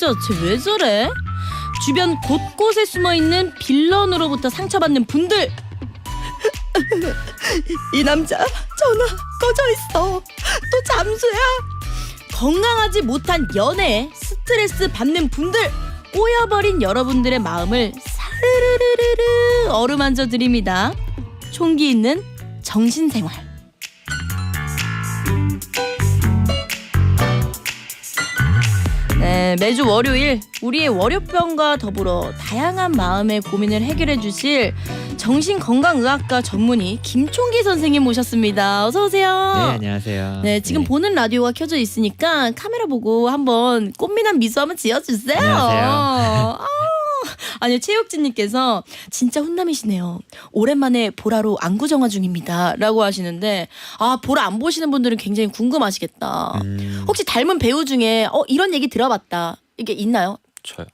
진짜 쟤 왜 저래? 주변 곳곳에 숨어있는 빌런으로부터 상처받는 분들, 이 남자 전화 꺼져 있어. 또 잠수야. 건강하지 못한 연애에 스트레스 받는 분들, 꼬여버린 여러분들의 마음을 사르르르르 어루만져 드립니다. 총기 있는 정신생활. 네, 매주 월요일 우리의 월요병과 더불어 다양한 마음의 고민을 해결해 주실 정신건강의학과 전문의 김총기 선생님 모셨습니다. 어서 오세요. 네, 안녕하세요. 네, 지금 보는 라디오가 켜져 있으니까 카메라 보고 한번 꽃미남 미소 한번 지어주세요. 안녕하세요. 아니요, 최혁진님께서 진짜 훈남이시네요. 오랜만에 보라로 안구 정화 중입니다. 라고 하시는데, 아, 보라 안 보시는 분들은 굉장히 궁금하시겠다. 혹시 닮은 배우 중에 이런 얘기 들어봤다, 이게 있나요? 저요.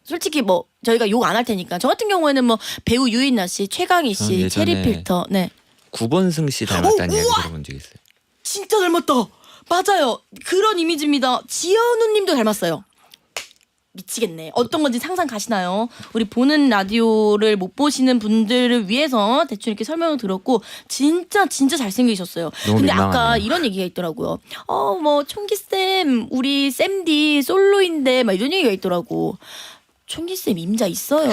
솔직히 뭐 저희가 욕 안 할 테니까. 저 같은 경우에는 뭐 배우 유인나 씨, 최강희 씨, 체리 필터. 네. 구본승 씨 닮았다는 얘기 들어본 적 있어요. 진짜 닮았다. 맞아요. 그런 이미지입니다. 지현우 님도 닮았어요. 미치겠네. 어떤 건지 상상 가시나요? 우리 보는 라디오를 못 보시는 분들을 위해서 대충 이렇게 설명을 들었고, 진짜 잘생기셨어요. 너무 근데 민망하네요. 아까 이런 얘기가 있더라고요. 뭐 총기쌤 우리 쌤디 솔로인데 막 이런 얘기가 있더라고. 총기쌤 임자 있어요.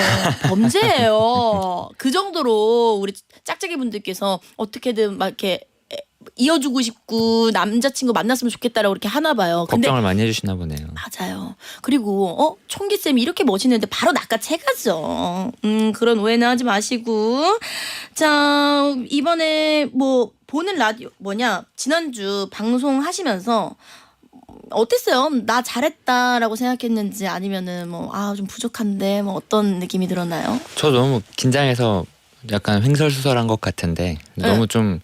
범죄예요. 그 정도로 우리 짝짝이 분들께서 어떻게든 막 이렇게 이어주고 싶고 남자친구 만났으면 좋겠다라고 이렇게 하나 봐요. 근데 걱정을 많이 해주시나 보네요. 맞아요. 그리고 총기쌤이 이렇게 멋있는데 바로 낚아채가죠. 그런 오해는 하지 마시고. 자, 이번에 뭐 보는 라디오 지난주 방송하시면서 어땠어요? 나 잘했다라고 생각했는지, 아니면은 좀 부족한데 어떤 느낌이 들었나요? 저 너무 긴장해서 약간 횡설수설한 것 같은데 너무 좀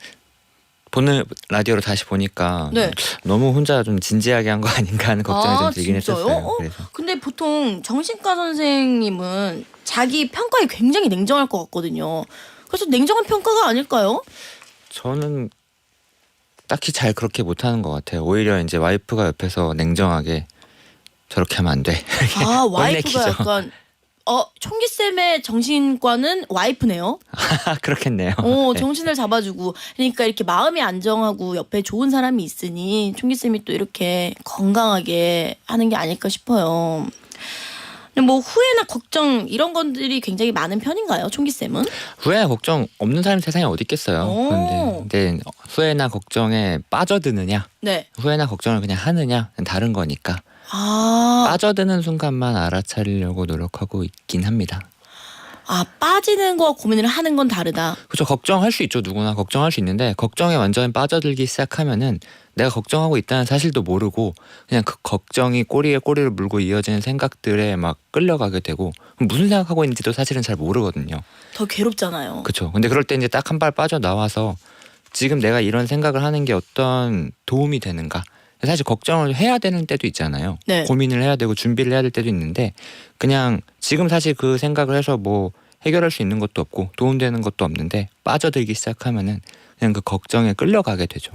보는 라디오로 다시 보니까 네. 너무 혼자 좀 진지하게 한 거 아닌가 하는 걱정이 좀 들긴 진짜요? 했었어요. 그래서 근데 보통 정신과 선생님은 자기 평가에 굉장히 냉정할 것 같거든요. 그래서 냉정한 평가가 아닐까요? 저는 딱히 잘 그렇게 못하는 것 같아요. 오히려 이제 와이프가 옆에서 냉정하게 저렇게 하면 안 돼. 아, 와이프가 혼내키죠. 약간 총기쌤의 정신과는 와이프네요. 그렇겠네요. 네. 정신을 잡아주고. 그러니까 이렇게 마음이 안정하고 옆에 좋은 사람이 있으니 총기쌤이 또 이렇게 건강하게 하는 게 아닐까 싶어요. 근데 뭐 후회나 걱정 이런 것들이 굉장히 많은 편인가요, 총기쌤은? 후회나 걱정 없는 사람이 세상에 어디 있겠어요. 근데 후회나 걱정에 빠져드느냐, 네. 후회나 걱정을 그냥 하느냐 다른 거니까. 빠져드는 순간만 알아차리려고 노력하고 있긴 합니다. 빠지는 거와 고민을 하는 건 다르다. 그렇죠. 걱정할 수 있죠. 누구나 걱정할 수 있는데 걱정에 완전 빠져들기 시작하면은 내가 걱정하고 있다는 사실도 모르고 그냥 그 걱정이 꼬리에 꼬리를 물고 이어지는 생각들에 막 끌려가게 되고 무슨 생각하고 있는지도 사실은 잘 모르거든요. 더 괴롭잖아요. 그렇죠. 근데 그럴 때 이제 딱 한 발 빠져나와서 지금 내가 이런 생각을 하는 게 어떤 도움이 되는가. 사실 걱정을 해야 되는 때도 있잖아요. 네. 고민을 해야 되고 준비를 해야 될 때도 있는데 그냥 지금 사실 그 생각을 해서 뭐 해결할 수 있는 것도 없고 도움되는 것도 없는데 빠져들기 시작하면은 그냥 그 걱정에 끌려가게 되죠.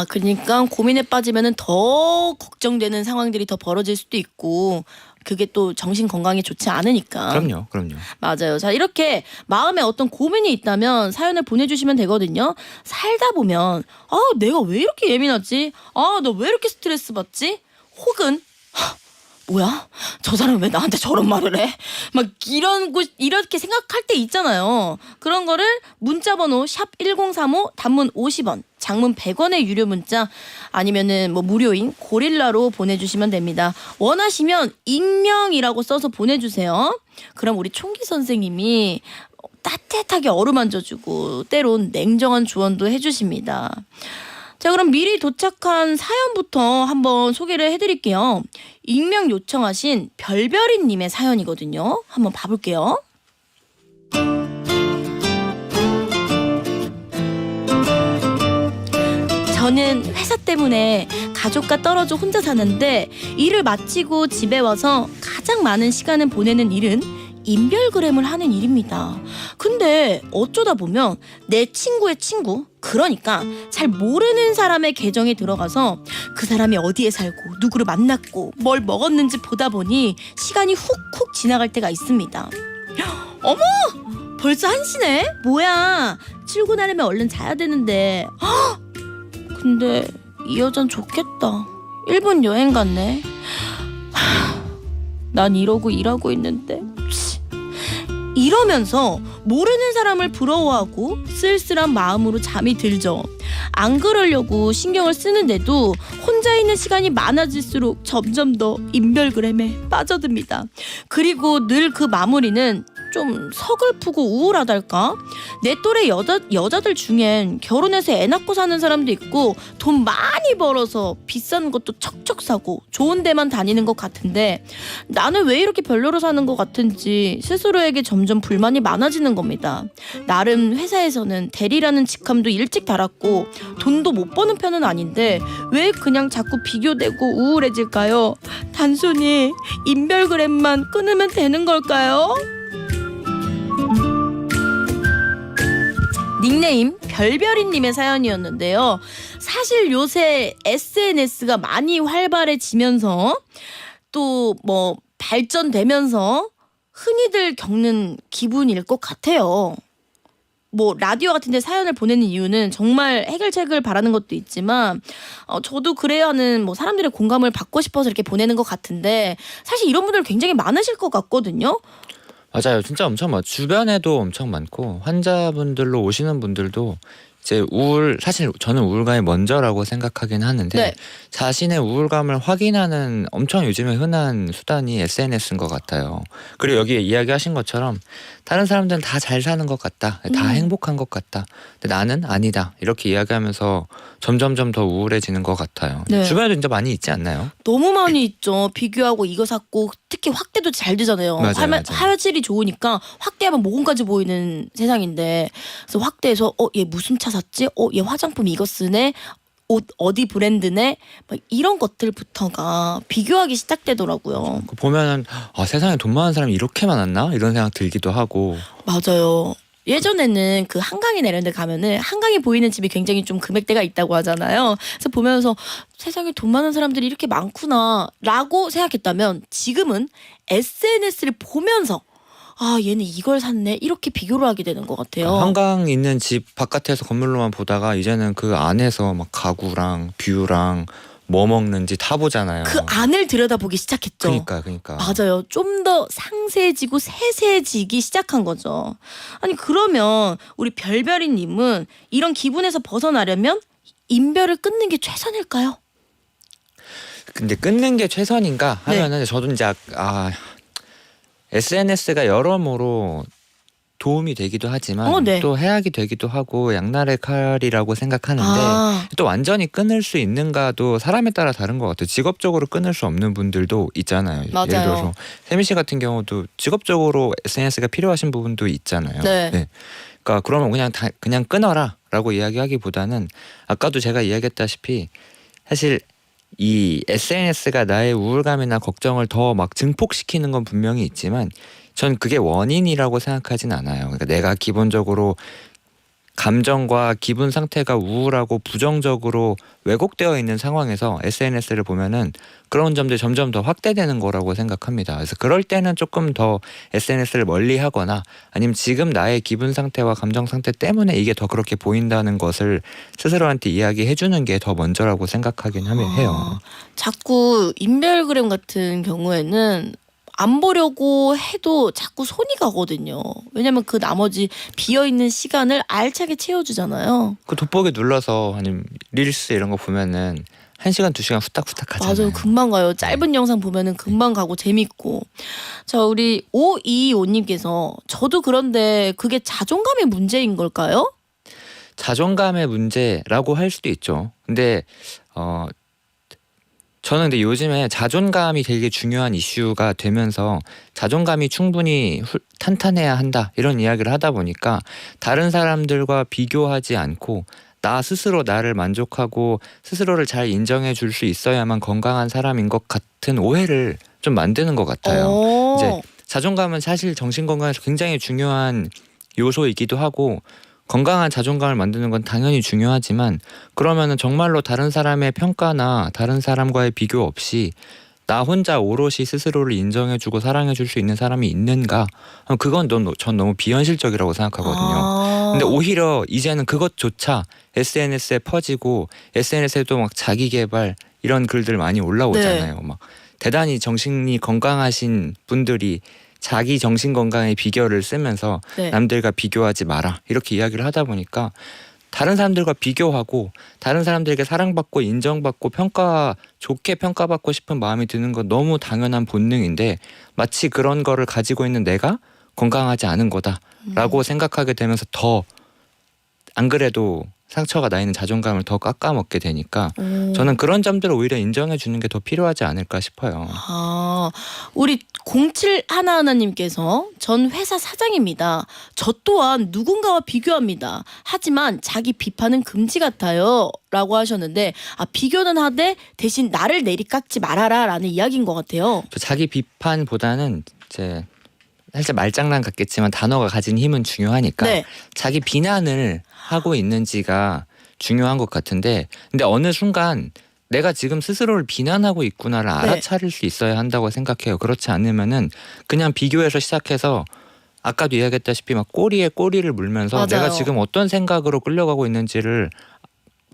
그러니까 고민에 빠지면은 더 걱정되는 상황들이 더 벌어질 수도 있고, 그게 또 정신 건강에 좋지 않으니까. 그럼요. 맞아요. 자, 이렇게 마음에 어떤 고민이 있다면 사연을 보내주시면 되거든요. 살다 보면 내가 왜 이렇게 예민하지? 나 왜 이렇게 스트레스 받지? 혹은 뭐야? 저 사람 왜 나한테 저런 말을 해? 막 이렇게 생각할 때 있잖아요. 그런 거를 문자번호 샵1035 단문 50원, 장문 100원의 유료 문자, 아니면은 무료인 고릴라로 보내주시면 됩니다. 원하시면 익명이라고 써서 보내주세요. 그럼 우리 총기 선생님이 따뜻하게 어루만져주고 때론 냉정한 조언도 해주십니다. 자, 그럼 미리 도착한 사연부터 한번 소개를 해드릴게요. 익명 요청하신 별별이님의 사연이거든요. 한번 봐볼게요. 저는 회사 때문에 가족과 떨어져 혼자 사는데 일을 마치고 집에 와서 가장 많은 시간을 보내는 일은 인별그램을 하는 일입니다. 근데 어쩌다 보면 내 친구의 친구, 그러니까 잘 모르는 사람의 계정에 들어가서 그 사람이 어디에 살고 누구를 만났고 뭘 먹었는지 보다 보니 시간이 훅훅 지나갈 때가 있습니다. 어머! 벌써 1시네? 뭐야? 출근하려면 얼른 자야 되는데. 헉! 근데 이 여잔 좋겠다. 일본 여행 갔네. 난 이러고 일하고 있는데. 이러면서 모르는 사람을 부러워하고 쓸쓸한 마음으로 잠이 들죠. 안 그러려고 신경을 쓰는데도 혼자 있는 시간이 많아질수록 점점 더 인별그램에 빠져듭니다. 그리고 늘 그 마무리는 좀 서글프고 우울하달까? 내 또래 여자들 중엔 결혼해서 애 낳고 사는 사람도 있고 돈 많이 벌어서 비싼 것도 척척 사고 좋은 데만 다니는 것 같은데 나는 왜 이렇게 별로로 사는 것 같은지 스스로에게 점점 불만이 많아지는 겁니다. 나름 회사에서는 대리라는 직함도 일찍 달았고 돈도 못 버는 편은 아닌데 왜 그냥 자꾸 비교되고 우울해질까요? 단순히 인별그램만 끊으면 되는 걸까요? 닉네임 별별이님의 사연이었는데요. 사실 요새 SNS가 많이 활발해지면서 또 뭐 발전되면서 흔히들 겪는 기분일 것 같아요. 뭐 라디오 같은 데 사연을 보내는 이유는 정말 해결책을 바라는 것도 있지만 저도 그래야 하는 뭐 사람들의 공감을 받고 싶어서 이렇게 보내는 것 같은데 사실 이런 분들 굉장히 많으실 것 같거든요. 맞아요. 진짜 엄청 많아. 주변에도 엄청 많고 환자분들로 오시는 분들도 이제 사실 저는 우울감이 먼저라고 생각하긴 하는데 네. 자신의 우울감을 확인하는 엄청 요즘에 흔한 수단이 SNS인 것 같아요. 그리고 여기 이야기하신 것처럼 다른 사람들은 다 잘 사는 것 같다. 다 행복한 것 같다. 근데 나는 아니다. 이렇게 이야기하면서 점점점 더 우울해지는 것 같아요. 네. 주변에도 진짜 많이 있지 않나요? 너무 많이 있죠. 비교하고 이거 샀고 특히 확대도 잘 되잖아요. 맞아요. 화질이 좋으니까 확대하면 모공까지 보이는 세상인데 그래서 확대해서 얘 무슨 차 샀지? 얘 화장품 이거 쓰네? 옷 어디 브랜드네? 막 이런 것들부터가 비교하기 시작되더라고요. 보면은 세상에 돈 많은 사람이 이렇게 많았나? 이런 생각 들기도 하고. 맞아요. 예전에는 그 한강이나 이런 데 가면은 한강이 보이는 집이 굉장히 좀 금액대가 있다고 하잖아요. 그래서 보면서 세상에 돈 많은 사람들이 이렇게 많구나 라고 생각했다면 지금은 SNS를 보면서 얘는 이걸 샀네 이렇게 비교를 하게 되는 것 같아요. 한강 있는 집 바깥에서 건물로만 보다가 이제는 그 안에서 막 가구랑 뷰랑 뭐 먹는지 다 보잖아요. 그 안을 들여다보기 시작했죠. 그러니까. 맞아요. 좀 더 상세해지고 세세해지기 시작한 거죠. 아니 그러면 우리 별별이님은 이런 기분에서 벗어나려면 인별을 끊는 게 최선일까요? 근데 끊는 게 최선인가 하면은 저도 이제 SNS가 여러모로 도움이 되기도 하지만 네. 또 해악이 되기도 하고 양날의 칼이라고 생각하는데 또 완전히 끊을 수 있는가도 사람에 따라 다른 것 같아요. 직업적으로 끊을 수 없는 분들도 있잖아요. 맞아요. 예를 들어서 세미 씨 같은 경우도 직업적으로 SNS가 필요하신 부분도 있잖아요. 네. 그러니까 그러면 그냥 끊어라라고 이야기하기보다는 아까도 제가 이야기했다시피 사실 이 SNS가 나의 우울감이나 걱정을 더 막 증폭시키는 건 분명히 있지만 전 그게 원인이라고 생각하진 않아요. 그러니까 내가 기본적으로 감정과 기분 상태가 우울하고 부정적으로 왜곡되어 있는 상황에서 SNS를 보면은 그런 점들이 점점 더 확대되는 거라고 생각합니다. 그래서 그럴 때는 조금 더 SNS를 멀리하거나 아니면 지금 나의 기분 상태와 감정 상태 때문에 이게 더 그렇게 보인다는 것을 스스로한테 이야기해 주는 게 더 먼저라고 생각하긴 해요. 자꾸 인별그램 같은 경우에는 안 보려고 해도 자꾸 손이 가거든요. 왜냐면 그 나머지 비어있는 시간을 알차게 채워주잖아요. 그 돋보기 눌러서 아니면 릴스 이런 거 보면은 1시간 2시간 후딱후딱 하잖아요. 맞아요. 금방 가요. 짧은 영상 보면은 금방 가고 재밌고. 자, 우리 5225님께서 저도 그런데 그게 자존감의 문제인 걸까요? 자존감의 문제라고 할 수도 있죠. 근데 저는 근데 요즘에 자존감이 되게 중요한 이슈가 되면서 자존감이 충분히 탄탄해야 한다 이런 이야기를 하다 보니까 다른 사람들과 비교하지 않고 나 스스로 나를 만족하고 스스로를 잘 인정해 줄 수 있어야만 건강한 사람인 것 같은 오해를 좀 만드는 것 같아요. 이제 자존감은 사실 정신 건강에서 굉장히 중요한 요소이기도 하고 건강한 자존감을 만드는 건 당연히 중요하지만 그러면은 정말로 다른 사람의 평가나 다른 사람과의 비교 없이 나 혼자 오롯이 스스로를 인정해주고 사랑해줄 수 있는 사람이 있는가? 그건 전 너무 비현실적이라고 생각하거든요. 근데 오히려 이제는 그것조차 SNS에 퍼지고 SNS에도 막 자기 개발 이런 글들 많이 올라오잖아요. 네. 막 대단히 정신이 건강하신 분들이 자기 정신 건강의 비결을 쓰면서 네. 남들과 비교하지 마라 이렇게 이야기를 하다 보니까 다른 사람들과 비교하고 다른 사람들에게 사랑받고 인정받고 좋게 평가받고 싶은 마음이 드는 건 너무 당연한 본능인데 마치 그런 거를 가지고 있는 내가 건강하지 않은 거다라고 생각하게 되면서 더 안 그래도 상처가 나 있는 자존감을 더 깎아먹게 되니까 저는 그런 점들을 오히려 인정해 주는 게 더 필요하지 않을까 싶어요. 우리 0711님께서 전 회사 사장입니다. 저 또한 누군가와 비교합니다. 하지만 자기 비판은 금지 같아요. 라고 하셨는데 비교는 하되 대신 나를 내리깎지 말아라 라는 이야기인 것 같아요. 자기 비판보다는 이제 살짝 말장난 같겠지만 단어가 가진 힘은 중요하니까 네. 자기 비난을 하고 있는지가 중요한 것 같은데 근데 어느 순간 내가 지금 스스로를 비난하고 있구나를 알아차릴 수 있어야 한다고 생각해요. 그렇지 않으면은 그냥 비교해서 시작해서 아까도 이야기했다시피 막 꼬리에 꼬리를 물면서 맞아요. 내가 지금 어떤 생각으로 끌려가고 있는지를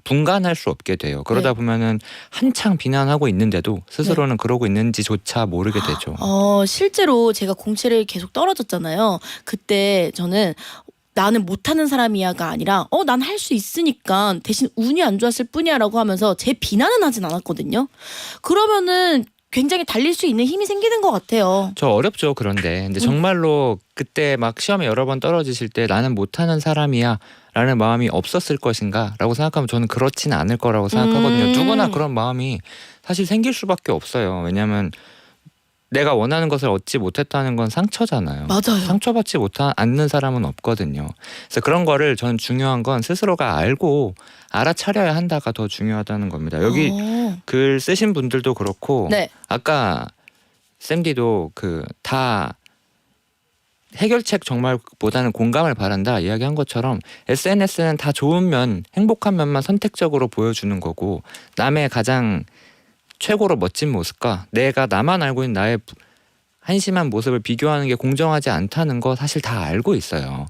분간할 수 없게 돼요. 그러다 네. 보면은 한창 비난하고 있는데도 스스로는 그러고 있는지조차 모르게 되죠. 실제로 제가 공채를 계속 떨어졌잖아요. 그때 저는 나는 못하는 사람이야가 아니라 난 할 수 있으니까 대신 운이 안 좋았을 뿐이야 라고 하면서 제 비난은 하진 않았거든요. 그러면은 굉장히 달릴 수 있는 힘이 생기는 것 같아요. 저 어렵죠. 그런데 근데 정말로 그때 막 시험에 여러 번 떨어지실 때 나는 못하는 사람이야 라는 마음이 없었을 것인가 라고 생각하면 저는 그렇지는 않을 거라고 생각하거든요. 누구나 그런 마음이 사실 생길 수밖에 없어요. 왜냐하면 내가 원하는 것을 얻지 못했다는 건 상처잖아요. 맞아요. 상처받지 않는 사람은 없거든요. 그래서 그런 거를 저는 중요한 건 스스로가 알고 알아차려야 한다가 더 중요하다는 겁니다. 여기 글 쓰신 분들도 그렇고 네. 아까 샘디도 다 해결책 정말보다는 공감을 바란다 이야기한 것처럼 SNS는 다 좋은 면, 행복한 면만 선택적으로 보여주는 거고 남의 가장 최고로 멋진 모습과 내가 나만 알고 있는 나의 한심한 모습을 비교하는 게 공정하지 않다는 거 사실 다 알고 있어요.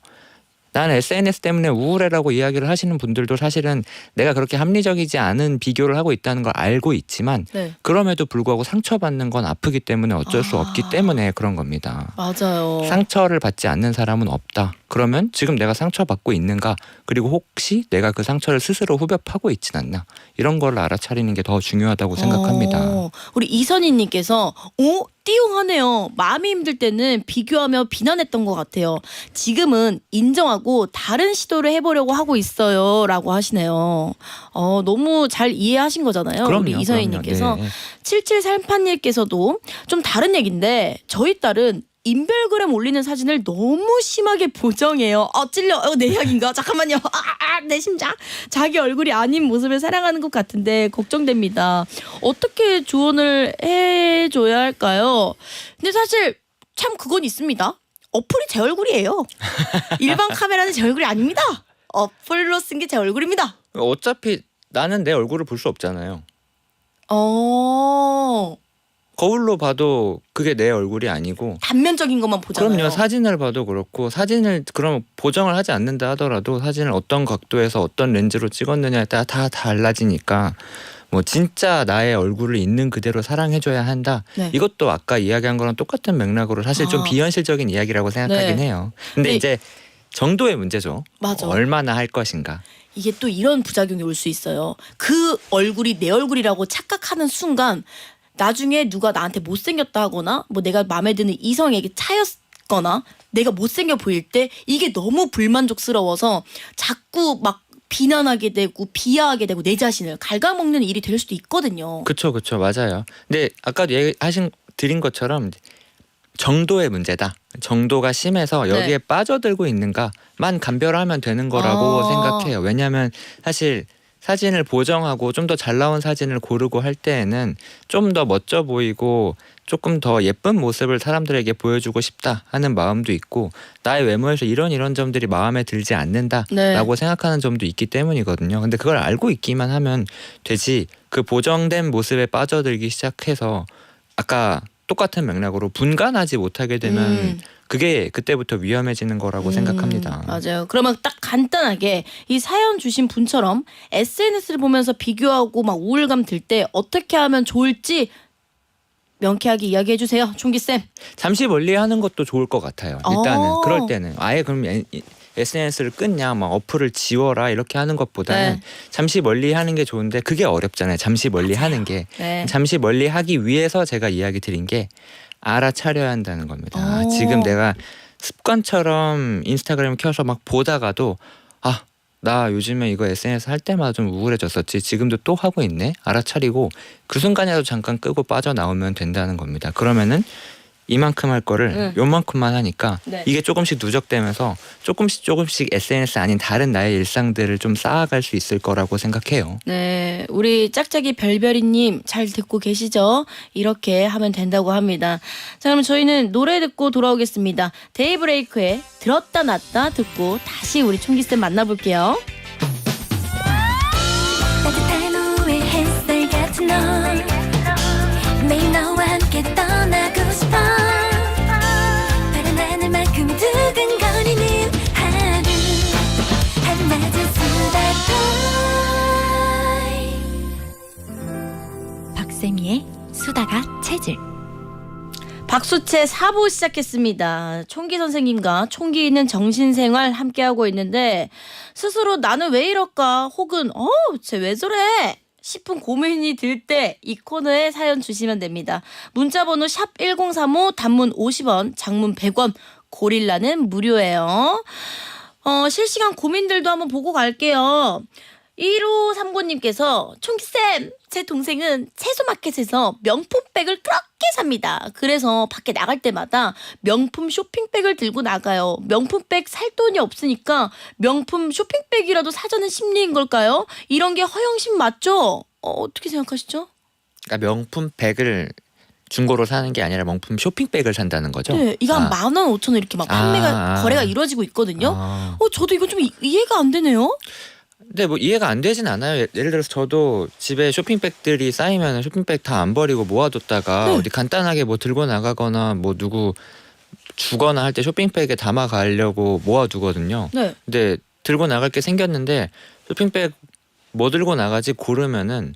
나는 SNS 때문에 우울해라고 이야기를 하시는 분들도 사실은 내가 그렇게 합리적이지 않은 비교를 하고 있다는 걸 알고 있지만 네. 그럼에도 불구하고 상처받는 건 아프기 때문에 어쩔 수 없기 때문에 그런 겁니다. 맞아요. 상처를 받지 않는 사람은 없다. 그러면 지금 내가 상처받고 있는가? 그리고 혹시 내가 그 상처를 스스로 후벼파고 있진 않나? 이런 걸 알아차리는 게 더 중요하다고 생각합니다. 우리 이선희님께서 띠용하네요. 마음이 힘들 때는 비교하며 비난했던 것 같아요. 지금은 인정하고 다른 시도를 해보려고 하고 있어요. 라고 하시네요. 너무 잘 이해하신 거잖아요. 그럼요, 우리 이선희님께서. 네. 7738님께서도 좀 다른 얘기인데 저희 딸은 인별그램 올리는 사진을 너무 심하게 보정해요. 찔려. 내 이야기인가? 잠깐만요. 내 심장. 자기 얼굴이 아닌 모습을 사랑하는 것 같은데 걱정됩니다. 어떻게 조언을 해줘야 할까요? 근데 사실 참 그건 있습니다. 어플이 제 얼굴이에요. 일반 카메라는 제 얼굴이 아닙니다. 어플로 쓴 게 제 얼굴입니다. 어차피 나는 내 얼굴을 볼 수 없잖아요. 거울로 봐도 그게 내 얼굴이 아니고 단면적인 것만 보잖아요. 그럼요. 사진을 봐도 그렇고 사진을 그럼 보정을 하지 않는다 하더라도 사진을 어떤 각도에서 어떤 렌즈로 찍었느냐에 따라 다 달라지니까 뭐 진짜 나의 얼굴을 있는 그대로 사랑해줘야 한다. 네. 이것도 아까 이야기한 거랑 똑같은 맥락으로 사실 좀 비현실적인 이야기라고 생각하긴 네. 해요. 근데 네. 이제 정도의 문제죠. 맞아. 얼마나 할 것인가. 이게 또 이런 부작용이 올 수 있어요. 그 얼굴이 내 얼굴이라고 착각하는 순간 나중에 누가 나한테 못생겼다 하거나 뭐 내가 마음에 드는 이성에게 차였거나 내가 못생겨 보일 때 이게 너무 불만족스러워서 자꾸 막 비난하게 되고 비하하게 되고 내 자신을 갉아먹는 일이 될 수도 있거든요. 그쵸 맞아요. 근데 아까도 드린 것처럼 정도의 문제다. 정도가 심해서 여기에 빠져들고 있는가만 감별하면 되는 거라고 생각해요. 왜냐하면 사실 사진을 보정하고 좀 더 잘 나온 사진을 고르고 할 때에는 좀 더 멋져 보이고 조금 더 예쁜 모습을 사람들에게 보여주고 싶다 하는 마음도 있고 나의 외모에서 이런 점들이 마음에 들지 않는다라고 네. 생각하는 점도 있기 때문이거든요. 근데 그걸 알고 있기만 하면 되지 그 보정된 모습에 빠져들기 시작해서 아까 똑같은 맥락으로 분간하지 못하게 되면 그게 그때부터 위험해지는 거라고 생각합니다. 맞아요. 그러면 딱 간단하게 이 사연 주신 분처럼 SNS를 보면서 비교하고 막 우울감 들 때 어떻게 하면 좋을지 명쾌하게 이야기해 주세요. 총기쌤. 잠시 멀리 하는 것도 좋을 것 같아요. 일단은 어. 그럴 때는 아예 그럼 SNS를 끊냐 막 어플을 지워라 이렇게 하는 것보다는 네. 잠시 멀리 하는 게 좋은데 그게 어렵잖아요. 잠시 멀리 하는 게. 네. 잠시 멀리 하기 위해서 제가 이야기 드린 게 알아차려야 한다는 겁니다. 오. 지금 내가 습관처럼 인스타그램 켜서 막 보다가도 나 요즘에 이거 SNS 할 때마다 좀 우울해졌었지. 지금도 또 하고 있네. 알아차리고 그 순간이라도 잠깐 끄고 빠져나오면 된다는 겁니다. 그러면은 이만큼 할 거를 요만큼만 하니까 네. 이게 조금씩 누적되면서 조금씩 SNS 아닌 다른 나의 일상들을 좀 쌓아갈 수 있을 거라고 생각해요. 네, 우리 짝짝이 별별이님 잘 듣고 계시죠? 이렇게 하면 된다고 합니다. 자, 그럼 저희는 노래 듣고 돌아오겠습니다. 데이브레이크의 들었다 놨다 듣고 다시 우리 총기쌤 만나볼게요. 따뜻한 오후의 햇살 같은 널 매일 너와 함께 떠나고 싶어 파란 하늘만큼 두근거리는 하루마저 수다걸 박세미의 수다가 체질 박수채 4부 시작했습니다. 총기 선생님과 총기 있는 정신생활 함께하고 있는데 스스로 나는 왜 이럴까 혹은 쟤 왜 저래 싶은 고민이 들 때 이 코너에 사연 주시면 됩니다. 문자번호 샵 1035 단문 50원 장문 100원 고릴라는 무료예요. 실시간 고민들도 한번 보고 갈게요. 1539님께서 총기쌤 제 동생은 채소마켓에서 명품백을 그렇게 삽니다. 그래서 밖에 나갈 때마다 명품 쇼핑백을 들고 나가요. 명품백 살 돈이 없으니까 명품 쇼핑백이라도 사자는 심리인 걸까요? 이런 게 허영심 맞죠? 어떻게 생각하시죠? 그러니까 명품 백을 중고로 사는 게 아니라 명품 쇼핑백을 산다는 거죠? 네, 이거 한 10,000원, 5,000원 이렇게 막 판매가 거래가 이루어지고 있거든요. 저도 이건 좀 이해가 안 되네요. 근데 뭐 이해가 안 되진 않아요. 예를 들어서 저도 집에 쇼핑백들이 쌓이면 쇼핑백 다 안 버리고 모아뒀다가 어디 간단하게 뭐 들고 나가거나 뭐 누구 주거나 할 때 쇼핑백에 담아 가려고 모아두거든요. 네. 근데 들고 나갈 게 생겼는데 쇼핑백 뭐 들고 나가지 고르면은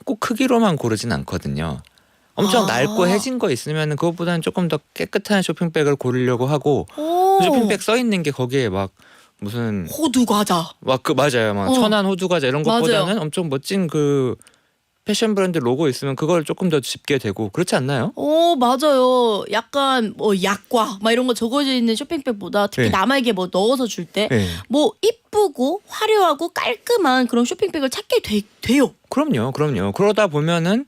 꼭 크기로만 고르진 않거든요. 엄청 낡고 해진 거 있으면 그것보다는 조금 더 깨끗한 쇼핑백을 고르려고 하고 그 쇼핑백 써 있는 게 거기에 막 무슨 호두 과자. 막 맞아요. 막 천안 호두 과자 이런 것보다는 맞아요. 엄청 멋진 그 패션 브랜드 로고 있으면 그걸 조금 더 짚게 되고 그렇지 않나요? 맞아요. 약간 약과 막 이런 거 적어져 있는 쇼핑백보다 특히 네. 남에게 뭐 넣어서 줄 때 네. 뭐 이쁘고 화려하고 깔끔한 그런 쇼핑백을 찾게 돼요. 그럼요. 그러다 보면은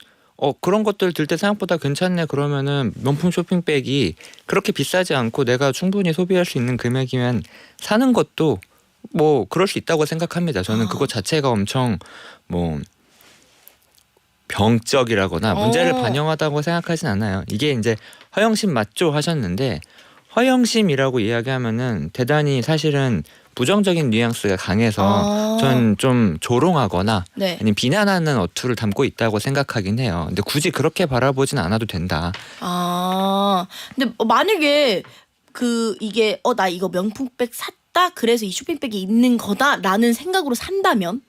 그런 것들 들 때 생각보다 괜찮네 그러면은 명품 쇼핑백이 그렇게 비싸지 않고 내가 충분히 소비할 수 있는 금액이면 사는 것도 뭐 그럴 수 있다고 생각합니다. 저는 그거 자체가 엄청 뭐 병적이라거나 문제를 반영하다고 생각하진 않아요. 이게 이제 허영심 맞죠 하셨는데 허영심이라고 이야기하면은 대단히 사실은 부정적인 뉘앙스가 강해서 전 좀 조롱하거나 네. 아니면 비난하는 어투를 담고 있다고 생각하긴 해요. 근데 굳이 그렇게 바라보진 않아도 된다. 근데 만약에 이게 나 이거 명품백 샀다 그래서 이 쇼핑백이 있는 거다라는 생각으로 산다면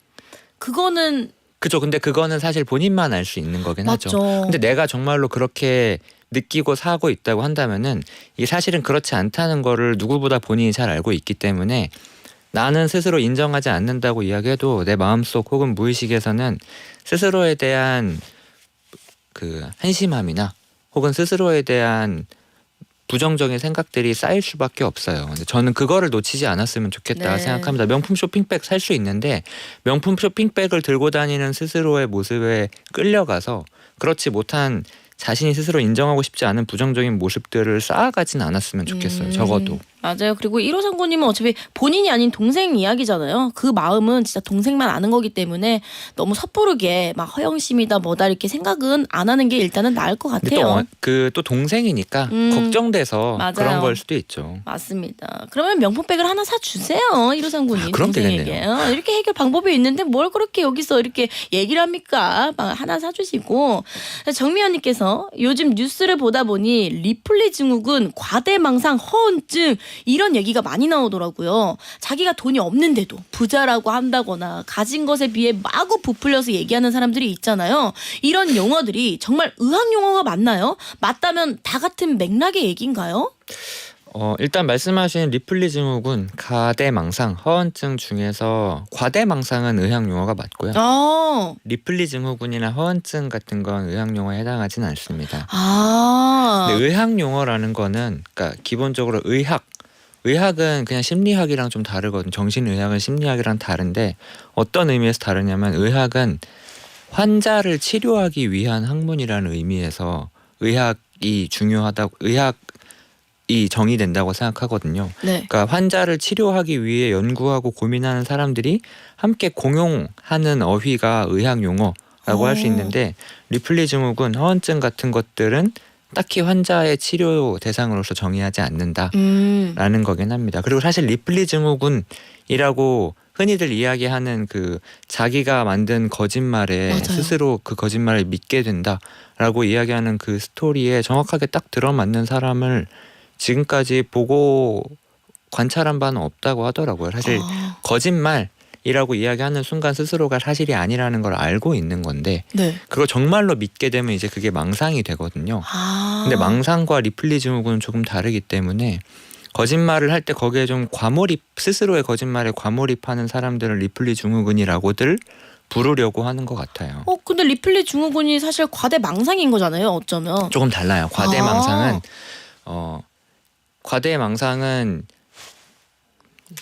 그거는 그죠. 근데 그거는 사실 본인만 알 수 있는 거긴 맞죠. 하죠. 근데 내가 정말로 그렇게 느끼고 사고 있다고 한다면은 이게 사실은 그렇지 않다는 거를 누구보다 본인이 잘 알고 있기 때문에 나는 스스로 인정하지 않는다고 이야기해도 내 마음속 혹은 무의식에서는 스스로에 대한 그 한심함이나 혹은 스스로에 대한 부정적인 생각들이 쌓일 수밖에 없어요. 근데 저는 그거를 놓치지 않았으면 좋겠다 네. 생각합니다. 명품 쇼핑백 살 수 있는데 명품 쇼핑백을 들고 다니는 스스로의 모습에 끌려가서 그렇지 못한 자신이 스스로 인정하고 싶지 않은 부정적인 모습들을 쌓아가진 않았으면 좋겠어요. 적어도. 맞아요. 그리고 1539님은 어차피 본인이 아닌 동생 이야기잖아요. 그 마음은 진짜 동생만 아는 거기 때문에 너무 섣부르게 막 허영심이다 뭐다 이렇게 생각은 안 하는 게 일단은 나을 것 근데 같아요. 또 동생이니까 걱정돼서 맞아요. 그런 걸 수도 있죠. 맞습니다. 그러면 명품백을 하나 사주세요. 1539님 그럼 동생에게. 되겠네요. 이렇게 해결 방법이 있는데 뭘 그렇게 여기서 이렇게 얘기를 합니까? 하나 사주시고. 정미연님께서 요즘 뉴스를 보다 보니 리플리 증후군, 과대망상, 허언증 이런 얘기가 많이 나오더라고요. 자기가 돈이 없는데도 부자라고 한다거나 가진 것에 비해 마구 부풀려서 얘기하는 사람들이 있잖아요. 이런 용어들이 정말 의학 용어가 맞나요? 맞다면 다 같은 맥락의 얘기인가요? 일단 말씀하신 리플리 증후군, 가대망상, 허언증 중에서 과대망상은 의학 용어가 맞고요. 리플리 증후군이나 허언증 같은 건 의학 용어에 해당하진 않습니다. 근데 의학 용어라는 거는 그러니까 기본적으로 의학은 그냥 심리학이랑 좀 다르거든요. 정신의학은 심리학이랑 다른데 어떤 의미에서 다르냐면 의학은 환자를 치료하기 위한 학문이라는 의미에서 의학이 중요하다고 의학이 정의된다고 생각하거든요. 네. 그러니까 환자를 치료하기 위해 연구하고 고민하는 사람들이 함께 공용하는 어휘가 의학 용어라고 할 수 있는데 리플리 증후군, 허언증 같은 것들은 딱히 환자의 치료 대상으로서 정의하지 않는다라는 거긴 합니다. 그리고 사실 리플리 증후군이라고 흔히들 이야기하는 그 자기가 만든 거짓말에 맞아요. 스스로 그 거짓말을 믿게 된다라고 이야기하는 그 스토리에 정확하게 딱 들어맞는 사람을 지금까지 보고 관찰한 바는 없다고 하더라고요. 사실 거짓말이라고 이야기하는 순간 스스로가 사실이 아니라는 걸 알고 있는 건데 네. 그걸 정말로 믿게 되면 이제 그게 망상이 되거든요. 근데 망상과 리플리 증후군은 조금 다르기 때문에 거짓말을 할 때 거기에 좀 스스로의 거짓말에 과몰입하는 사람들은 리플리 증후군이라고들 부르려고 하는 것 같아요. 근데 리플리 증후군이 사실 과대망상인 거잖아요. 어쩌면. 조금 달라요. 과대망상은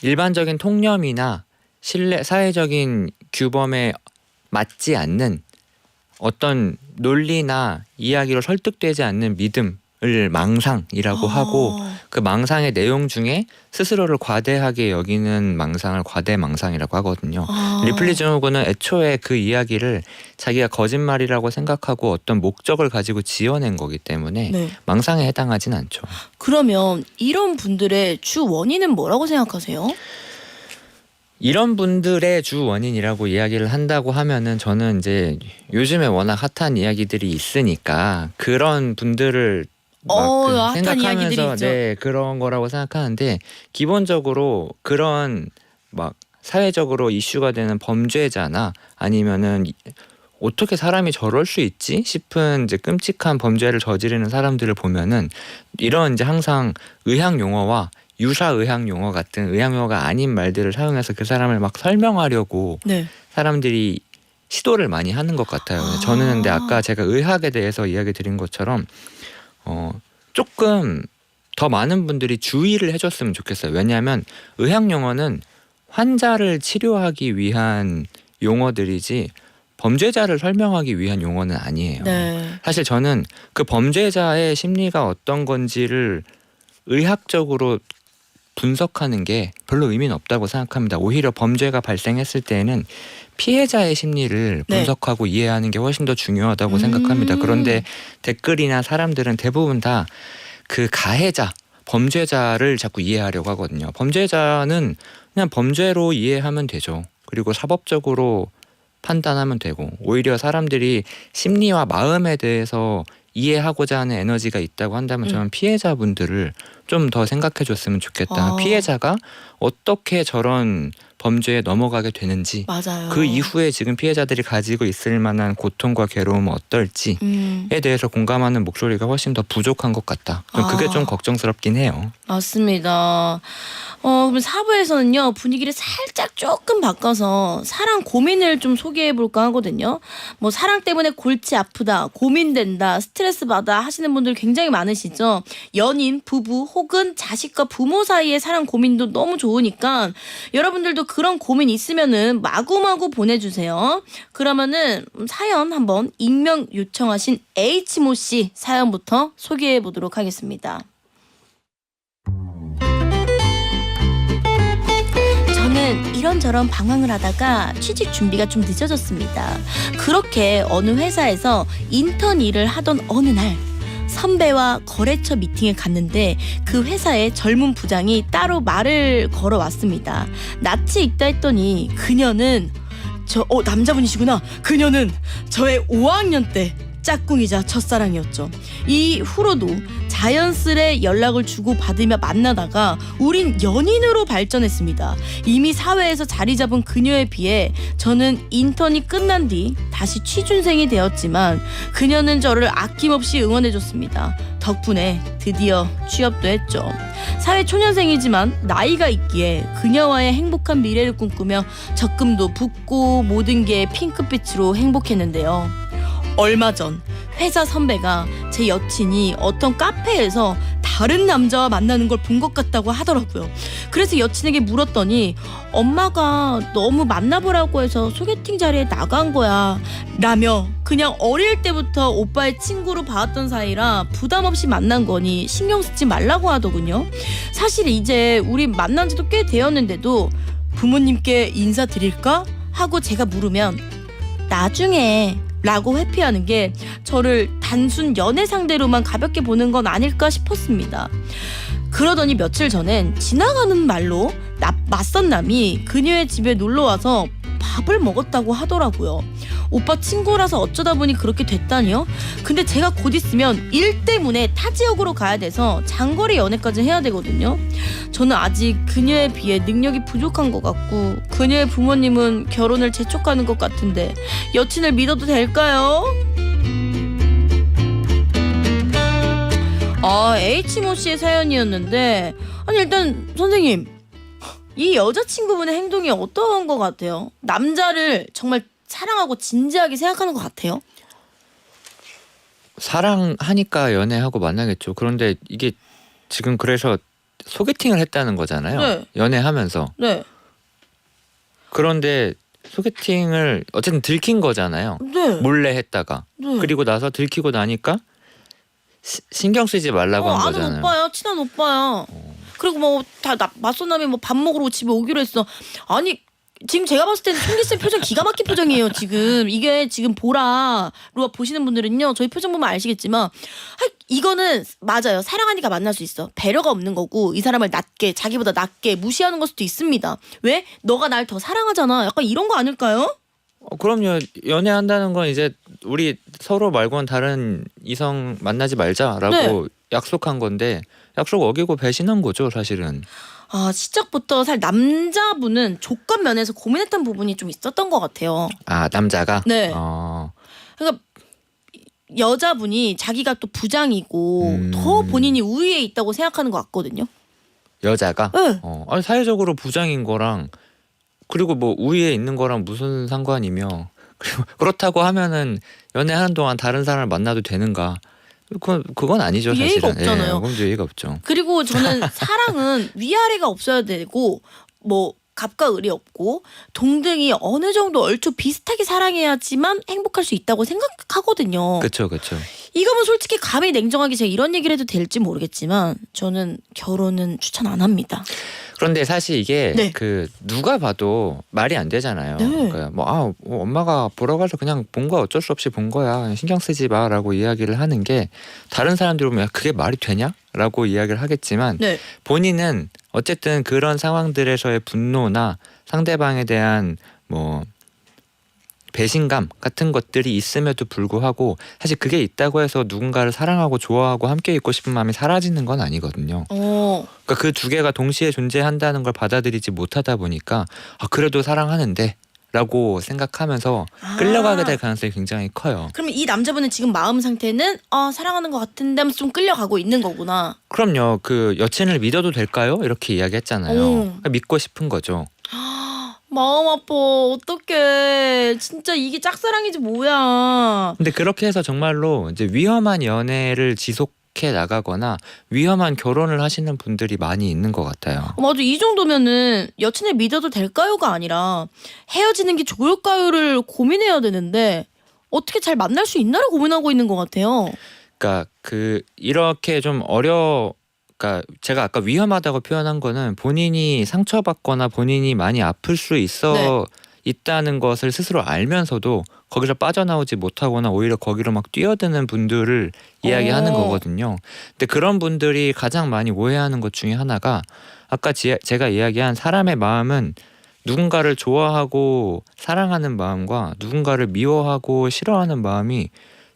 일반적인 통념이나 사회적인 규범에 맞지 않는 어떤 논리나 이야기로 설득되지 않는 믿음을 망상이라고 하고 그 망상의 내용 중에 스스로를 과대하게 여기는 망상을 과대망상이라고 하거든요. 리플리 증후군은 애초에 그 이야기를 자기가 거짓말이라고 생각하고 어떤 목적을 가지고 지어낸 거기 때문에 네. 망상에 해당하진 않죠. 그러면 이런 분들의 주 원인은 뭐라고 생각하세요? 이런 분들의 주 원인이라고 이야기를 한다고 하면은 저는 이제 요즘에 워낙 핫한 이야기들이 있으니까 그런 분들을 핫한 이야기들이 생각하면서 있죠. 그런 거라고 생각하는데 기본적으로 그런 막 사회적으로 이슈가 되는 범죄자나 아니면은 어떻게 사람이 저럴 수 있지 싶은 이제 끔찍한 범죄를 저지르는 사람들을 보면은 이런 이제 항상 의학 용어와 유사 의학 용어 같은 의학 용어가 아닌 말들을 사용해서 그 사람을 막 설명하려고 네. 사람들이 시도를 많이 하는 것 같아요. 저는 근데 아까 제가 의학에 대해서 이야기 드린 것처럼 조금 더 많은 분들이 주의를 해줬으면 좋겠어요. 왜냐하면 의학 용어는 환자를 치료하기 위한 용어들이지 범죄자를 설명하기 위한 용어는 아니에요. 네. 사실 저는 그 범죄자의 심리가 어떤 건지를 의학적으로 분석하는 게 별로 의미는 없다고 생각합니다. 오히려 범죄가 발생했을 때에는 피해자의 심리를 분석하고 이해하는 게 훨씬 더 중요하다고 생각합니다. 그런데 댓글이나 사람들은 대부분 다 그 가해자, 범죄자를 자꾸 이해하려고 하거든요. 범죄자는 그냥 범죄로 이해하면 되죠. 그리고 사법적으로 판단하면 되고 오히려 사람들이 심리와 마음에 대해서 이해하고자 하는 에너지가 있다고 한다면 저는 피해자분들을 좀 더 생각해 줬으면 좋겠다. 피해자가 어떻게 저런 범죄에 넘어가게 되는지 맞아요. 그 이후에 지금 피해자들이 가지고 있을 만한 고통과 괴로움은 어떨지에 대해서 공감하는 목소리가 훨씬 더 부족한 것 같다. 그게 좀 걱정스럽긴 해요. 맞습니다. 그럼 4부에서는요 분위기를 살짝 조금 바꿔서 사랑 고민을 좀 소개해 볼까 하거든요. 뭐 사랑 때문에 골치 아프다, 고민된다, 스트레스 받아 하시는 분들 굉장히 많으시죠. 연인, 부부 혹은 자식과 부모 사이의 사랑 고민도 너무 좋으니까 여러분들도 그런 고민 있으면은 마구마구 보내주세요. 그러면은 사연 한번 익명 요청하신 H모 씨 사연부터 소개해 보도록 하겠습니다. 이런저런 방황을 하다가 취직 준비가 좀 늦어졌습니다. 그렇게 어느 회사에서 인턴 일을 하던 어느 날 선배와 거래처 미팅에 갔는데 그 회사의 젊은 부장이 따로 말을 걸어왔습니다. 낯이 익다 했더니 그녀는 남자분이시구나. 그녀는 저의 5학년 때 짝꿍이자 첫사랑이었죠. 이후로도 자연스레 연락을 주고 받으며 만나다가 우린 연인으로 발전했습니다. 이미 사회에서 자리 잡은 그녀에 비해 저는 인턴이 끝난 뒤 다시 취준생이 되었지만 그녀는 저를 아낌없이 응원해줬습니다. 덕분에 드디어 취업도 했죠. 사회 초년생이지만 나이가 있기에 그녀와의 행복한 미래를 꿈꾸며 적금도 붓고 모든 게 핑크빛으로 행복했는데요. 얼마 전 회사 선배가 제 여친이 어떤 카페에서 다른 남자와 만나는 걸 본 것 같다고 하더라고요. 그래서 여친에게 물었더니 엄마가 너무 만나보라고 해서 소개팅 자리에 나간 거야 라며 그냥 어릴 때부터 오빠의 친구로 봐왔던 사이라 부담 없이 만난 거니 신경 쓰지 말라고 하더군요. 사실 이제 우리 만난 지도 꽤 되었는데도 부모님께 인사드릴까? 하고 제가 물으면 나중에 라고 회피하는 게 저를 단순 연애 상대로만 가볍게 보는 건 아닐까 싶었습니다. 그러더니 며칠 전엔 지나가는 말로 맞선 남이 그녀의 집에 놀러와서 밥을 먹었다고 하더라고요. 오빠 친구라서 어쩌다 보니 그렇게 됐다니요? 근데 제가 곧 있으면 일 때문에 타 지역으로 가야 돼서 장거리 연애까지 해야 되거든요. 저는 아직 그녀에 비해 능력이 부족한 것 같고 그녀의 부모님은 결혼을 재촉하는 것 같은데 여친을 믿어도 될까요? H모 씨의 사연이었는데 아니 일단 선생님 이 여자친구분의 행동이 어떤 것 같아요? 남자를 정말 사랑하고 진지하게 생각하는 것 같아요? 사랑하니까 연애하고 만나겠죠. 그런데 이게 지금 그래서 소개팅을 했다는 거잖아요. 네. 연애하면서. 네. 그런데 소개팅을 어쨌든 들킨 거잖아요. 네. 몰래 했다가. 네. 그리고 나서 들키고 나니까 신경 쓰지 말라고 한 아는 거잖아요. 오빠야, 친한 오빠야. 그리고 뭐 다 맞선 남이 뭐 밥 먹으러 집에 오기로 했어. 아니 지금 제가 봤을 때는 총기쌤 표정 기가 막힌 표정이에요. 지금 이게 지금 보라로 보시는 분들은요 저희 표정 보면 아시겠지만 이거는 맞아요. 사랑하니까 만날 수 있어. 배려가 없는 거고 이 사람을 낮게 자기보다 낮게 무시하는 걸 수도 있습니다. 왜? 너가 날 더 사랑하잖아. 약간 이런 거 아닐까요? 그럼요. 연애한다는 건 이제 우리 서로 말고는 다른 이성 만나지 말자라고 약속한 건데 약속 어기고 배신한 거죠 사실은. 시작부터 사실 남자분은 조건 면에서 고민했던 부분이 좀 있었던 것 같아요. 남자가? 네. 그러니까 여자분이 자기가 또 부장이고 더 본인이 우위에 있다고 생각하는 것 같거든요. 여자가? 네. 아니 사회적으로 부장인 거랑 그리고 뭐 우위에 있는 거랑 무슨 상관이며 그리고 그렇다고 하면은 연애하는 동안 다른 사람을 만나도 되는가? 그건 아니죠 사실은. 예의가 없잖아요. 그건 예의가 없죠. 그리고 저는 사랑은 위아래가 없어야 되고 뭐 갑과 을이 없고 동등이 어느 정도 얼추 비슷하게 사랑해야지만 행복할 수 있다고 생각하거든요. 그렇죠, 그렇죠. 이거면 솔직히 감히 냉정하게 제가 이런 얘기를 해도 될지 모르겠지만 저는 결혼은 추천 안 합니다. 그런데 사실 이게 네. 그 누가 봐도 말이 안 되잖아요. 네. 그러니까 뭐 엄마가 보러 가서 그냥 본 거야 어쩔 수 없이 본 거야 그냥 신경 쓰지 마라고 이야기를 하는 게 다른 사람들이 보면 그게 말이 되냐라고 이야기를 하겠지만 네. 본인은 어쨌든 그런 상황들에서의 분노나 상대방에 대한 뭐 배신감 같은 것들이 있음에도 불구하고 사실 그게 있다고 해서 누군가를 사랑하고 좋아하고 함께 있고 싶은 마음이 사라지는 건 아니거든요. 그러니까 그 두 개가 동시에 존재한다는 걸 받아들이지 못하다 보니까 그래도 사랑하는데 라고 생각하면서 끌려가게 될 가능성이 굉장히 커요. 그러면 이 남자분은 지금 마음 상태는 사랑하는 것 같은데 하면서 좀 끌려가고 있는 거구나. 그럼요. 그 여친을 믿어도 될까요? 이렇게 이야기했잖아요. 그러니까 믿고 싶은 거죠. 마음 아파. 어떡해. 진짜 이게 짝사랑이지 뭐야. 근데 그렇게 해서 정말로 이제 위험한 연애를 지속해 나가거나 위험한 결혼을 하시는 분들이 많이 있는 것 같아요. 맞아. 이 정도면은 여친을 믿어도 될까요가 아니라 헤어지는 게 좋을까요를 고민해야 되는데 어떻게 잘 만날 수 있나를 고민하고 있는 것 같아요. 그러니까 이렇게 좀 그러니까 제가 아까 위험하다고 표현한 거는 본인이 상처받거나 본인이 많이 아플 수 있어 있다는 것을 스스로 알면서도 거기서 빠져나오지 못하거나 오히려 거기로 막 뛰어드는 분들을 이야기하는 거거든요. 근데 그런 분들이 가장 많이 오해하는 것 중에 하나가 아까 제가 이야기한 사람의 마음은 누군가를 좋아하고 사랑하는 마음과 누군가를 미워하고 싫어하는 마음이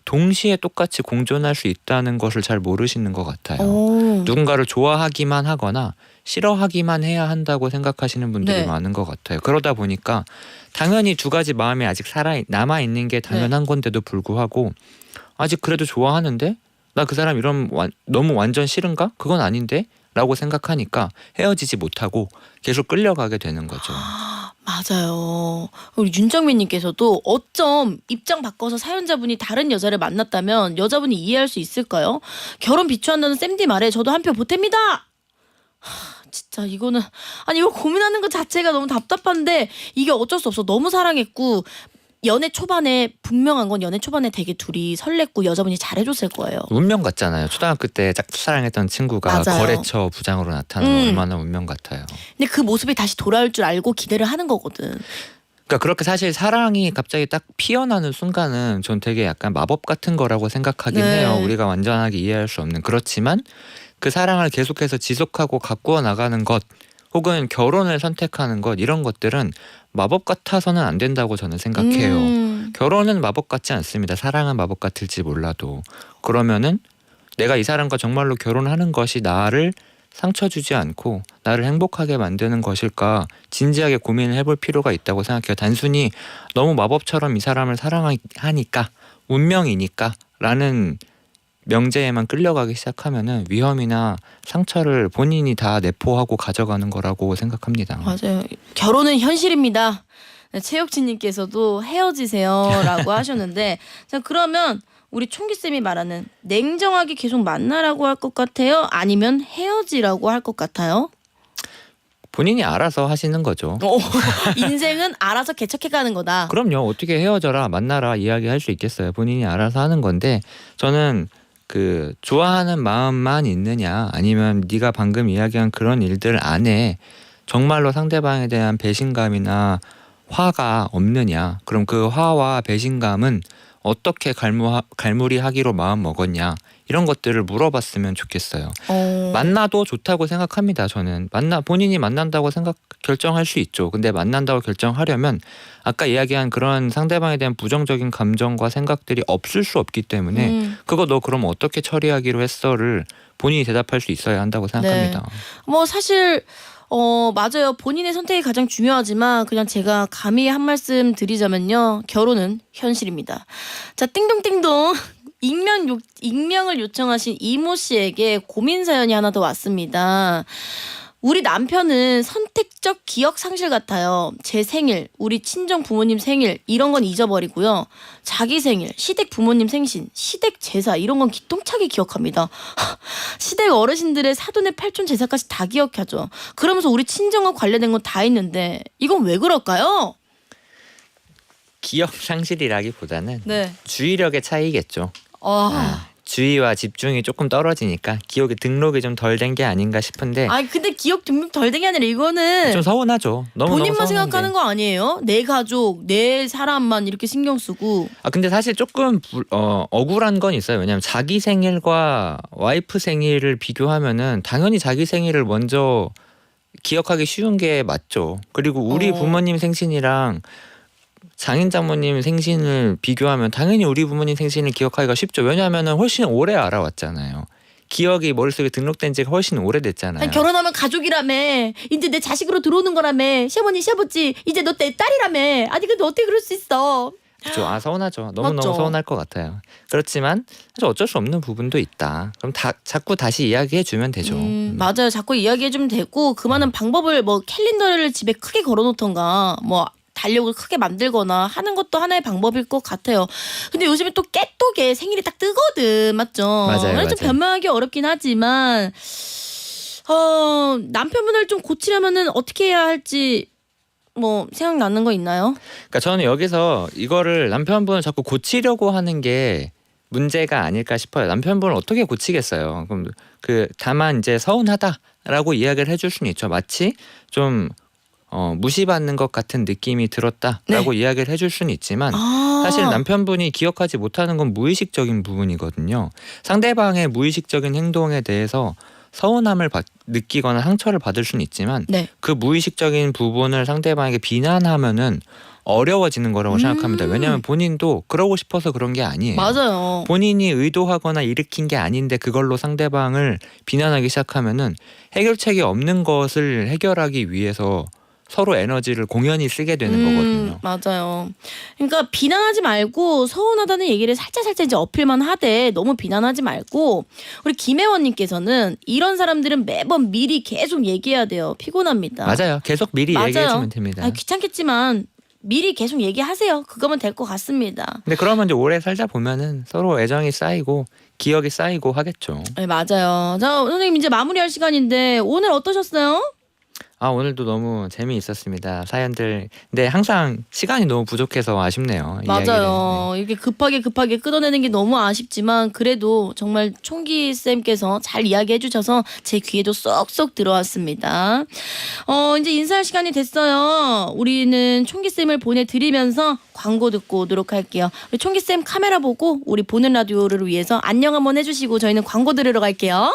동시에 똑같이 공존할 수 있다는 것을 잘 모르시는 것 같아요. 누군가를 좋아하기만 하거나 싫어하기만 해야 한다고 생각하시는 분들이 네. 많은 것 같아요. 그러다 보니까 당연히 두 가지 마음이 아직 남아있는 게 당연한 건데도 불구하고 아직 그래도 좋아하는데 나 그 사람 이런 너무 완전 싫은가? 그건 아닌데? 라고 생각하니까 헤어지지 못하고 계속 끌려가게 되는 거죠. 맞아요. 우리 윤정민님께서도 어쩜 입장 바꿔서 사연자분이 다른 여자를 만났다면 여자분이 이해할 수 있을까요? 결혼 비추한다는 쌤디 말에 저도 한 표 보탭니다. 진짜 이거는 아니 이거 고민하는 것 자체가 너무 답답한데 이게 어쩔 수 없어. 너무 사랑했고 연애 초반에 분명한 건 연애 초반에 되게 둘이 설렜고 여자분이 잘해줬을 거예요. 운명 같잖아요. 초등학교 때 짝사랑했던 친구가 맞아요. 거래처 부장으로 나타나는 얼마나 운명 같아요. 근데 그 모습이 다시 돌아올 줄 알고 기대를 하는 거거든. 그러니까 그렇게 사실 사랑이 갑자기 딱 피어나는 순간은 전 되게 약간 마법 같은 거라고 생각하긴 네. 해요. 우리가 완전하게 이해할 수 없는. 그렇지만 그 사랑을 계속해서 지속하고 가꾸어 나가는 것 혹은 결혼을 선택하는 것 이런 것들은 마법 같아서는 안 된다고 저는 생각해요. 결혼은 마법 같지 않습니다. 사랑은 마법 같을지 몰라도. 그러면은 내가 이 사람과 정말로 결혼하는 것이 나를 상처 주지 않고 나를 행복하게 만드는 것일까 진지하게 고민을 해볼 필요가 있다고 생각해요. 단순히 너무 마법처럼 이 사람을 사랑하니까 운명이니까 라는 명제에만 끌려가기 시작하면은 위험이나 상처를 본인이 다 내포하고 가져가는 거라고 생각합니다. 맞아요. 결혼은 현실입니다. 최혁진님께서도 헤어지세요라고 하셨는데 자 그러면 우리 총기쌤이 말하는 냉정하게 계속 만나라고 할 것 같아요? 아니면 헤어지라고 할 것 같아요? 본인이 알아서 하시는 거죠. 인생은 알아서 개척해가는 거다. 그럼요. 어떻게 헤어져라 만나라 이야기할 수 있겠어요. 본인이 알아서 하는 건데 저는 그 좋아하는 마음만 있느냐 아니면 네가 방금 이야기한 그런 일들 안에 정말로 상대방에 대한 배신감이나 화가 없느냐 그럼 그 화와 배신감은 어떻게 갈무리하기로 마음 먹었냐 이런 것들을 물어봤으면 좋겠어요. 만나도 좋다고 생각합니다. 저는 본인이 만난다고 결정할 수 있죠. 근데 만난다고 결정하려면 아까 이야기한 그런 상대방에 대한 부정적인 감정과 생각들이 없을 수 없기 때문에 그거 너 그럼 어떻게 처리하기로 했어를 본인이 대답할 수 있어야 한다고 생각합니다. 네. 뭐 사실 맞아요. 본인의 선택이 가장 중요하지만 그냥 제가 감히 한 말씀 드리자면요. 결혼은 현실입니다. 자, 띵동띵동. 익명을 요청하신 이모 씨에게 고민 사연이 하나 더 왔습니다. 우리 남편은 선택적 기억 상실 같아요. 제 생일, 우리 친정 부모님 생일 이런 건 잊어버리고요. 자기 생일, 시댁 부모님 생신, 시댁 제사 이런 건 기똥차게 기억합니다. 시댁 어르신들의 사돈의 팔촌 제사까지 다 기억하죠. 그러면서 우리 친정과 관련된 건 다 있는데 이건 왜 그럴까요? 기억 상실이라기보다는 네. 주의력의 차이겠죠. 주의와 집중이 조금 떨어지니까 기억의 등록이 좀 덜 된 게 아닌가 싶은데 아니 근데 기억 등록 덜 된 게 아니라 이거는 좀 서운하죠. 너무 본인만 서운한데. 생각하는 거 아니에요? 내 가족, 내 사람만 이렇게 신경 쓰고. 근데 사실 조금 억울한 건 있어요. 왜냐하면 자기 생일과 와이프 생일을 비교하면은 당연히 자기 생일을 먼저 기억하기 쉬운 게 맞죠. 그리고 우리 부모님 생신이랑 장인 장모님 생신을 비교하면 당연히 우리 부모님 생신을 기억하기가 쉽죠. 왜냐하면 훨씬 오래 알아왔잖아요. 기억이 머릿속에 등록된 지가 훨씬 오래됐잖아요. 아니, 결혼하면 가족이라며. 이제 내 자식으로 들어오는 거라며. 시어머니 시아버지 이제 너 내 딸이라며. 아니 근데 어떻게 그럴 수 있어. 그렇죠. 서운하죠. 너무너무 맞죠? 서운할 것 같아요. 그렇지만 사실 어쩔 수 없는 부분도 있다. 그럼 자꾸 다시 이야기해 주면 되죠. 맞아요. 자꾸 이야기해주면 되고 그 많은 방법을 뭐 캘린더를 집에 크게 걸어놓던가 뭐 달력을 크게 만들거나 하는 것도 하나의 방법일 것 같아요. 근데 요즘에 또 깨똑에 생일이 딱 뜨거든. 맞죠? 맞아요. 좀 변명하기 어렵긴 하지만 남편분을 좀 고치려면은 어떻게 해야 할지 뭐 생각나는 거 있나요? 그러니까 저는 여기서 이거를 남편분을 자꾸 고치려고 하는 게 문제가 아닐까 싶어요. 남편분을 어떻게 고치겠어요. 그럼 다만 이제 서운하다라고 이야기를 해줄 수는 있죠. 마치 좀 무시받는 것 같은 느낌이 들었다라고 이야기를 해줄 수는 있지만 사실 남편분이 기억하지 못하는 건 무의식적인 부분이거든요. 상대방의 무의식적인 행동에 대해서 서운함을 느끼거나 상처를 받을 수는 있지만 네. 그 무의식적인 부분을 상대방에게 비난하면은 어려워지는 거라고 생각합니다. 왜냐하면 본인도 그러고 싶어서 그런 게 아니에요. 맞아요. 본인이 의도하거나 일으킨 게 아닌데 그걸로 상대방을 비난하기 시작하면은 해결책이 없는 것을 해결하기 위해서 서로 에너지를 공연히 쓰게 되는 거거든요. 맞아요. 그러니까 비난하지 말고 서운하다는 얘기를 살짝 이제 어필만 하되 너무 비난하지 말고 우리 김혜원님께서는 이런 사람들은 매번 미리 계속 얘기해야 돼요. 피곤합니다. 맞아요. 계속 미리 맞아요. 얘기해주면 됩니다. 아니, 귀찮겠지만 미리 계속 얘기하세요. 그거면 될 것 같습니다. 근데 그러면 이제 오래 살다 보면은 서로 애정이 쌓이고 기억이 쌓이고 하겠죠. 네, 맞아요. 자, 선생님 이제 마무리할 시간인데 오늘 어떠셨어요? 오늘도 너무 재미있었습니다. 사연들. 근데 항상 시간이 너무 부족해서 아쉽네요. 맞아요. 이렇게 급하게 끊어내는 게 너무 아쉽지만 그래도 정말 총기 쌤께서 잘 이야기해 주셔서 제 귀에도 쏙쏙 들어왔습니다. 이제 인사할 시간이 됐어요. 우리는 총기 쌤을 보내드리면서 광고 듣고 오도록 할게요. 우리 총기 쌤 카메라 보고 우리 보는 라디오를 위해서 안녕 한번 해주시고 저희는 광고 들으러 갈게요.